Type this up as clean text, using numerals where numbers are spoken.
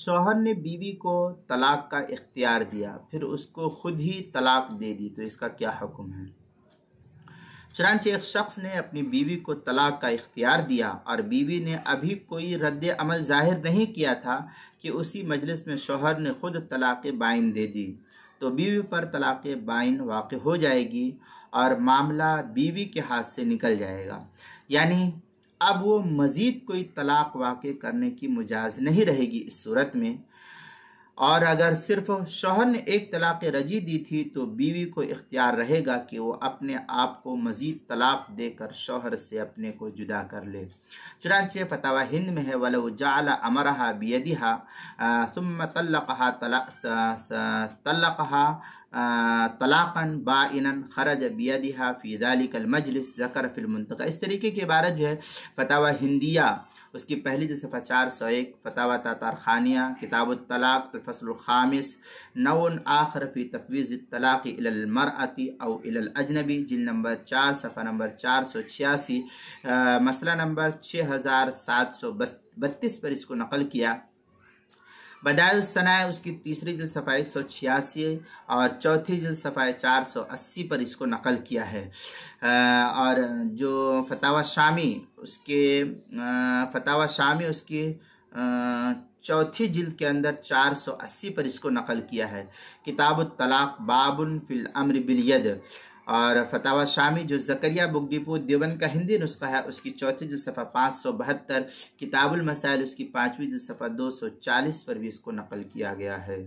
शौहर ने बीवी को तलाक का इख्तियार दिया, फिर उसको खुद ही तलाक दे दी, तो इसका क्या हुक्म है? चुनांचे एक शख्स ने अपनी बीवी को तलाक का इख्तियार दिया और बीवी ने अभी कोई रद्द अमल जाहिर नहीं किया था कि उसी मजलिस में शौहर ने खुद तलाक बाइन दे दी, तो बीवी पर तलाक बाइन वाक़ हो जाएगी और मामला बीवी के हाथ से निकल जाएगा। यानी अब वो मज़ीद कोई तलाक वाक़ करने की मुजाज़ नहीं रहेगी इस सूरत में। और अगर सिर्फ शौहर ने एक तलाक रजी दी थी तो बीवी को इख्तियार रहेगा कि वो अपने आप को मज़ीद तलाक देकर शौहर से अपने को जुदा कर ले। चुनांचे फतावा हिंद में है, वलौ जअल अमरहा बियदिहा सुम्मा तल्लक़हा तलाक़न बाइनन खरज बियदिहा फ़ी ज़ालिकल मजलिस ज़कर फ़िल मुंतक़ा। इस तरीके की इबारत जो है फतावा हिंदिया उसकी पहली जो सफ़ा 401, फतावा तातारखानिया किताबुत तलाक अल-फ़स्लुल ख़ामिस, नौन आखिर फ़ी तफ़वीज़ तलाक़ इलल मरअती औ इलल अजनबी, जिल्द नंबर 4 सफ़ा नंबर 486, मसला नंबर 6732 पर इसको नकल किया। बदायुस सनाए उसकी तीसरी जिल्द सफ़ा 186 और चौथी जिल्द सफ़ा 480 पर इसको नकल किया है। और जो फतावा शामी उसकी चौथी जिल्द के अंदर 480 पर इसको नकल किया है। किताबुत तलाक बाबुन फिल अम्र बिल यद और फतावा शामी जो ज़करिया बुक डिपो देवबंद का हिंदी नुस्खा है उसकी चौथी जिल्द सफ़ा 572, किताबुल मसाइल उसकी 5वीं जिल्द सफ़ा 240 पर भी इसको नकल किया गया है।